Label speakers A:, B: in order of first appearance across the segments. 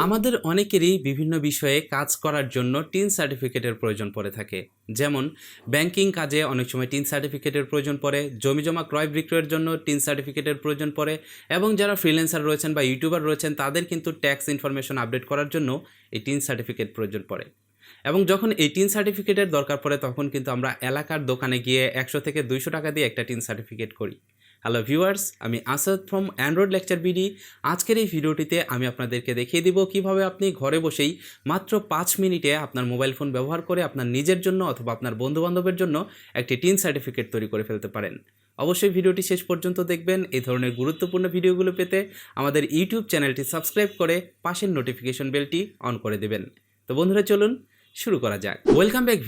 A: আমাদের অনেকেরই বিভিন্ন বিষয়ে কাজ করার জন্য টিন সার্টিফিকেটের প্রয়োজন পড়ে থাকে। যেমন ব্যাংকিং কাজে অনেক সময় টিন সার্টিফিকেটের প্রয়োজন পড়ে, জমিজমা ক্রয় বিক্রয়ের জন্য টিন সার্টিফিকেটের প্রয়োজন পড়ে, এবং যারা ফ্রিল্যান্সার রয়েছেন বা ইউটিউবার রয়েছেন তাদের কিন্তু ট্যাক্স ইনফরমেশন আপডেট করার জন্য এই টিন সার্টিফিকেট প্রয়োজন পড়ে। এবং যখন এই টিন সার্টিফিকেটের দরকার পড়ে তখন কিন্তু আমরা এলাকার দোকানে গিয়ে 100 থেকে 200 টাকা দিয়ে একটা টিন সার্টিফিকেট করি। হ্যালো ভিউয়ার্স, আমি Asad from Android lecture BD. আজকের এই ভিডিওটিতে আমি আপনাদেরকে দেখিয়ে দিব কিভাবে আপনি ঘরে বসেই মাত্র 5 মিনিটে আপনার মোবাইল ফোন ব্যবহার করে আপনার নিজের জন্য অথবা আপনার বন্ধুবান্ধবের জন্য একটি টিন সার্টিফিকেট তৈরি করে ফেলতে পারেন। অবশ্যই ভিডিওটি শেষ পর্যন্ত দেখবেন। এই ধরনের গুরুত্বপূর্ণ ভিডিওগুলো পেতে আমাদের ইউটিউব চ্যানেলটি সাবস্ক্রাইব করে পাশের নোটিফিকেশন বেলটি অন করে দেবেন। তো বন্ধুরা, চলুন শুরু করা যাক। ওয়েলকাম ব্যাক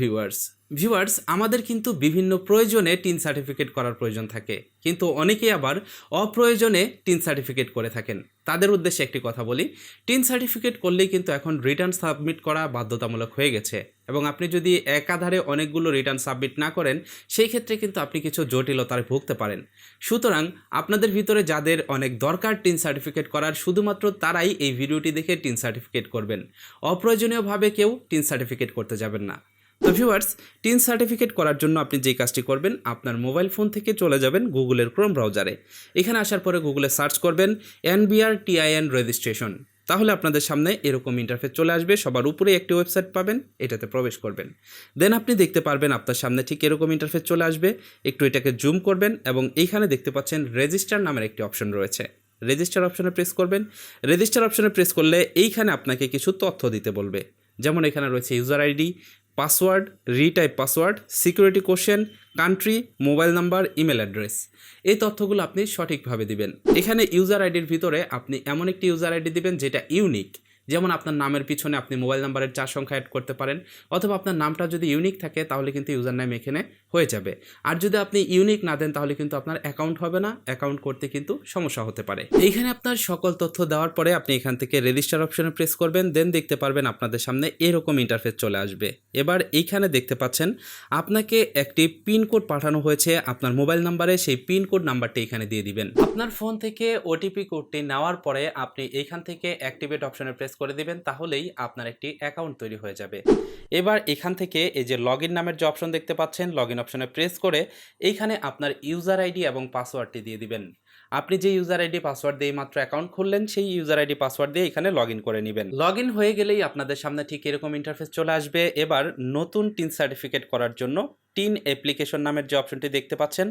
A: ভিউয়ার্স, আমাদের কিন্তু বিভিন্ন প্রয়োজনে টিন সার্টিফিকেট করার প্রয়োজন থাকে, কিন্তু অনেকেই আবার অপ্রয়োজনে টিন সার্টিফিকেট করে থাকেন। তাদের উদ্দেশ্যে একটি কথা বলি, টিন সার্টিফিকেট করলেই কিন্তু এখন রিটার্ন সাবমিট করা বাধ্যতামূলক হয়ে গেছে, এবং আপনি যদি একাধারে অনেকগুলো রিটার্ন সাবমিট না করেন সেই ক্ষেত্রে কিন্তু আপনি কিছু জটিলতায় ভুগতে পারেন। সুতরাং আপনাদের ভিতরে যাদের অনেক দরকার টিন সার্টিফিকেট করার, শুধুমাত্র তারাই এই ভিডিওটি দেখে টিন সার্টিফিকেট করবেন। অপ্রয়োজনীয়ভাবে কেউ টিন সার্টিফিকেট করতে যাবেন না। তো ভিউয়ার্স, টিন সার্টিফিকেট করার জন্য আপনি যেই কাজটি করবেন, আপনার মোবাইল ফোন থেকে চলে যাবেন গুগলের ক্রোম ব্রাউজারে। এখানে আসার পরে গুগলে সার্চ করবেন NBR-TIN রেজিস্ট্রেশন। তাহলে আপনাদের সামনে এরকম ইন্টারফেস চলে আসবে। সবার উপরে একটি ওয়েবসাইট পাবেন, এটাতে প্রবেশ করবেন। দেন আপনি দেখতে পারবেন আপনার সামনে ঠিক এরকম ইন্টারফেস চলে আসবে। একটু এটাকে জুম করবেন এবং এইখানে দেখতে পাচ্ছেন রেজিস্টার নামের একটি অপশন রয়েছে। রেজিস্টার অপশনে প্রেস করবেন। রেজিস্টার অপশনে প্রেস করলে এইখানে আপনাকে কিছু তথ্য দিতে বলবে। যেমন এখানে রয়েছে user ID, password, retype password, security question, country, mobile number, email address. এই তথ্যগুলো আপনি সঠিকভাবে দিবেন। এখানে ইউজার আইডির ভিতরে আপনি এমন একটি ইউজার আইডি দিবেন যেটা ইউনিক। যেমন আপনার নামের পিছনে আপনি মোবাইল নাম্বারের 4 সংখ্যা অ্যাড করতে পারেন, অথবা আপনার নামটা যদি ইউনিক থাকে তাহলে কিন্তু ইউজার নেম এখানে হয়ে যাবে। আর যদি আপনি ইউনিক না দেন তাহলে কিন্তু আপনার অ্যাকাউন্ট হবে না, অ্যাকাউন্ট করতে কিন্তু সমস্যা হতে পারে। এইখানে আপনার সকল তথ্য দেওয়ার পরে আপনি এখান থেকে রেজিস্টার অপশনে প্রেস করবেন। দেন দেখতে পারবেন আপনাদের সামনে এরকম ইন্টারফেস চলে আসবে। এবার এইখানে দেখতে পাচ্ছেন আপনাকে একটি পিনকোড পাঠানো হয়েছে আপনার মোবাইল নাম্বারে। সেই পিনকোড নাম্বারটি এখানে দিয়ে দিবেন। আপনার ফোন থেকে ওটিপি কোডটি নেওয়ার পরে আপনি এইখান থেকে অ্যাক্টিভেট অপশনে প্রেস করে দিবেন, তাহলেই আপনার একটি অ্যাকাউন্ট তৈরি হয়ে যাবে। এবার এখান থেকে এই যে লগইন নামের যে অপশন দেখতে পাচ্ছেন, লগইন অপশনে প্রেস করে এইখানে আপনার ইউজার আইডি এবং পাসওয়ার্ডটি দিয়ে দিবেন। আপনি যে ইউজার আইডি পাসওয়ার্ড দিয়ে মাত্র অ্যাকাউন্ট খুললেন, সেই ইউজার আইডি পাসওয়ার্ড দিয়ে এখানে লগইন করে নেবেন। লগইন হয়ে গেলেই আপনাদের সামনে ঠিক এরকম ইন্টারফেস চলে আসবে। এবার নতুন টিন সার্টিফিকেট করার জন্য টিন অ্যাপ্লিকেশন নামের যে অপশনটি দেখতে পাচ্ছেন,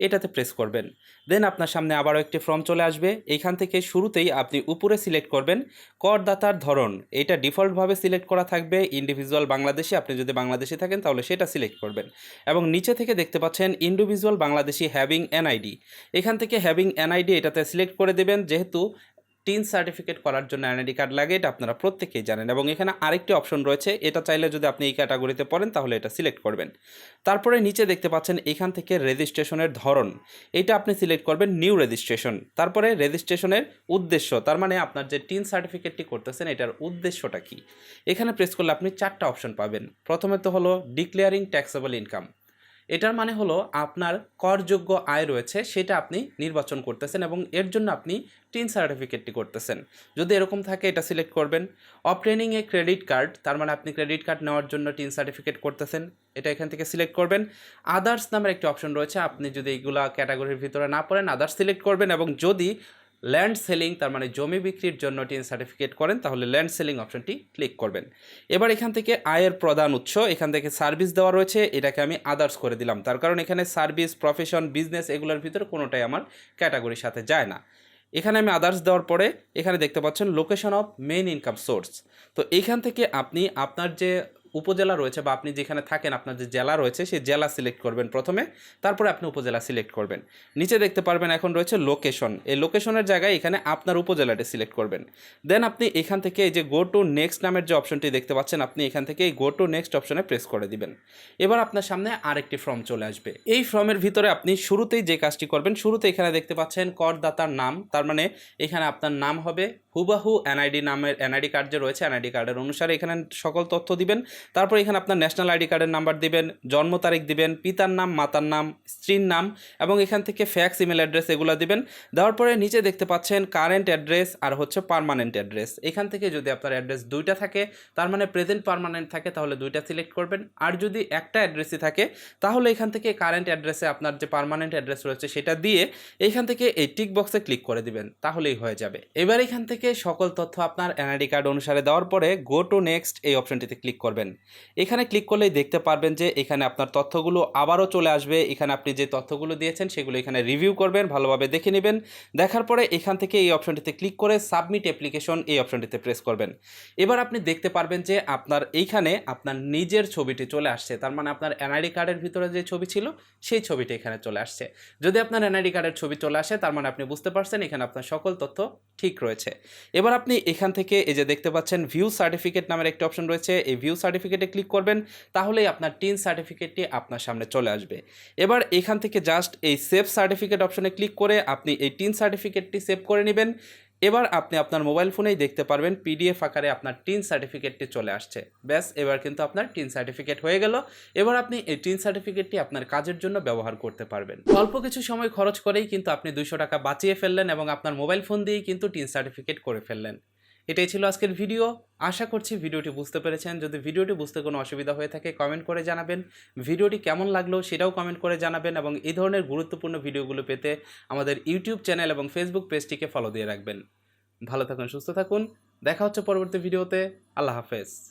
A: এটাতে প্রেস করবেন। দেন আপনার সামনে আবারও একটি ফর্ম চলে আসবে। এইখান থেকে শুরুতেই আপনি উপরে সিলেক্ট করবেন করদাতার ধরন। এটা ডিফল্টভাবে সিলেক্ট করা থাকবে ইন্ডিভিজুয়াল বাংলাদেশি। আপনি যদি বাংলাদেশি থাকেন তাহলে সেটা সিলেক্ট করবেন। এবং নিচে থেকে দেখতে পাচ্ছেন ইন্ডিভিজুয়াল বাংলাদেশি হ্যাভিং এনআইডি। এখান থেকে হ্যাভিং এনআইডি এটাতে সিলেক্ট করে দেবেন। যেহেতু টিন সার্টিফিকেট করার জন্য এনআইডি কার্ড লাগে, এটা আপনারা প্রত্যেকেই জানেন। এবং এখানে আরেকটি অপশন রয়েছে, এটা চাইলে যদি আপনি এই ক্যাটাগরিতে পড়েন তাহলে এটা সিলেক্ট করবেন। তারপরে নিচে দেখতে পাচ্ছেন এখান থেকে রেজিস্ট্রেশনের ধরন, এটা আপনি সিলেক্ট করবেন নিউ রেজিস্ট্রেশন। তারপরে রেজিস্ট্রেশনের উদ্দেশ্য, তার মানে আপনার যে টিন সার্টিফিকেটটি করতেছেন এটার উদ্দেশ্যটা কি, এখানে প্রেস করলে আপনি 4টা অপশন পাবেন। প্রথমে তো হলো ডিক্লেয়ারিং ট্যাক্সেবল ইনকাম। এটার মানে হলো আপনার করযোগ্য আয় রয়েছে সেটা আপনি নির্বাচন করতেছেন এবং এর জন্য আপনি টিন সার্টিফিকেটটি করতেছেন। যদি এরকম থাকে এটা সিলেক্ট করবেন। অবটেনিং এ ক্রেডিট কার্ড, তার মানে আপনি ক্রেডিট কার্ড নেওয়ার জন্য টিন সার্টিফিকেট করতেছেন, এটা এখান থেকে সিলেক্ট করবেন। আদার্স নামের একটি অপশন রয়েছে, আপনি যদি এইগুলা ক্যাটাগরির ভিতরে না পড়েন আদার্স সিলেক্ট করবেন। এবং যদি ল্যান্ড সেলিং, তার মানে জমি বিক্রির জন্য টিন সার্টিফিকেট করেন তাহলে ল্যান্ড সেলিং অপশনটি ক্লিক করবেন। এবার এখান থেকে আয়ের প্রধান উৎস, এখান থেকে সার্ভিস দেওয়া রয়েছে, এটাকে আমি আদার্স করে দিলাম। তার কারণ এখানে সার্ভিস, প্রফেশন, বিজনেস এগুলোর ভিতরে কোনোটাই আমার ক্যাটাগরির সাথে যায় না। এখানে আমি আদার্স দেওয়ার পরে এখানে দেখতে পাচ্ছেন location of main income source. তো এইখান থেকে আপনি আপনার যে উপজেলা রয়েছে বা আপনি যেখানে থাকেন আপনার যে জেলা রয়েছে সেই জেলা সিলেক্ট করবেন প্রথমে, তারপরে আপনি উপজেলা সিলেক্ট করবেন। নিচে দেখতে পারবেন এখন রয়েছে লোকেশন, এই লোকেশনের জায়গায় এখানে আপনার উপজেলাটি সিলেক্ট করবেন। দেন আপনি এখান থেকে এই যে গো টু নেক্সট নামের যে অপশনটি দেখতে পাচ্ছেন, আপনি এখান থেকে এই গো টু নেক্সট অপশনে প্রেস করে দিবেন। এবার আপনার সামনে আরেকটি ফর্ম চলে আসবে। এই ফর্মের ভিতরে আপনি শুরুতেই যে কাজটি করবেন, শুরুতে এখানে দেখতে পাচ্ছেন করদাতার নাম, তার মানে এখানে আপনার নাম হবে হুবাহু এনআইডি নামের এনআইডি কার্ড যে রয়েছে এনআইডি কার্ডের অনুসারে এখানে সকল তথ্য দিবেন। তারপর এখানে আপনার ন্যাশনাল আইডি কার্ডের নাম্বার দিবেন, জন্ম তারিখ দিবেন, পিতার নাম, মাতার নাম, স্ত্রীর নাম এবং এখান থেকে ফ্যাক্স ইমেল অ্যাড্রেস এগুলো দিবেন। দেওয়ার পরে নিচে দেখতে পাচ্ছেন কারেন্ট অ্যাড্রেস আর হচ্ছে পার্মানেন্ট অ্যাড্রেস। এখান থেকে যদি আপনার অ্যাড্রেস দুইটা থাকে, তার মানে প্রেজেন্ট পার্মানেন্ট থাকে, তাহলে দুইটা সিলেক্ট করবেন। আর যদি একটা অ্যাড্রেসই থাকে তাহলে এখান থেকে কারেন্ট অ্যাড্রেসে আপনার যে পার্মানেন্ট অ্যাড্রেস রয়েছে সেটা দিয়ে এইখান থেকে এই টিক বক্সে ক্লিক করে দিবেন, তাহলেই হয়ে যাবে। এবার এখান থেকে সকল তথ্য আপনার এনআইডি কার্ড অনুসারে দেওয়ার পরে গো টু নেক্সট এই অপশনটিতে ক্লিক করবেন। এখানে ক্লিক করলেই দেখতে পারবেন যে এখানে আপনার তথ্যগুলো আবারও চলে আসবে। এখানে আপনি যে তথ্যগুলো দিয়েছেন সেগুলো এখানে রিভিউ করবেন, ভালোভাবে দেখে নেবেন। দেখার পরে এখান থেকে এই অপশনটিতে ক্লিক করে সাবমিট অ্যাপ্লিকেশন এই অপশনটিতে প্রেস করবেন। এবার আপনি দেখতে পারবেন যে আপনার এইখানে আপনার নিজের ছবিটি চলে আসছে, তার মানে আপনার এনআইডি কার্ডের ভিতরে যে ছবি ছিল সেই ছবিটি এখানে চলে আসছে। যদি আপনার এনআইডি কার্ডের ছবি চলে আসে তার মানে আপনি বুঝতে পারছেন এখানে আপনার সকল তথ্য ঠিক রয়েছে। এবার আপনি এখান থেকে এই যে দেখতে পাচ্ছেন ভিউ সার্টিফিকেট নামের একটি অপশন রয়েছে, এই ভিউ সার্টিফিকেটে ক্লিক করবেন, তাহলেই আপনার টিন সার্টিফিকেটটি আপনার সামনে চলে আসবে। এবার এখান থেকে জাস্ট এই সেভ সার্টিফিকেট অপশনে ক্লিক করে আপনি এই টিন সার্টিফিকেটটি সেভ করে নেবেন। এবার আপনি আপনার মোবাইল ফোনেই দেখতে পারবেন পিডিএফ আকারে আপনার টিন সার্টিফিকেটটি চলে আসছে। ব্যাস, এবার কিন্তু আপনার টিন সার্টিফিকেট হয়ে গেল। এবার আপনি এই টিন সার্টিফিকেটটি আপনার কাজের জন্য ব্যবহার করতে পারবেন। অল্প কিছু সময় খরচ করেই কিন্তু আপনি 200 টাকা বাঁচিয়ে ফেললেন এবং আপনার মোবাইল ফোন দিয়েই কিন্তু টিন সার্টিফিকেট করে ফেললেন। এটাই ছিল আজকের ভিডিও। আশা করছি ভিডিওটি বুঝতে পেরেছেন। যদি ভিডিওটি বুঝতে কোনো অসুবিধা হয়ে থাকে কমেন্ট করে জানাবেন। ভিডিওটি কেমন লাগলো সেটাও কমেন্ট করে জানাবেন এবং এই ধরনের গুরুত্বপূর্ণ ভিডিওগুলো পেতে আমাদের ইউটিউব চ্যানেল এবং ফেসবুক পেজটিকে ফলো দিয়ে রাখবেন। ভালো থাকুন, সুস্থ থাকুন। দেখা হচ্ছে পরবর্তী ভিডিওতে। আল্লাহ হাফেজ।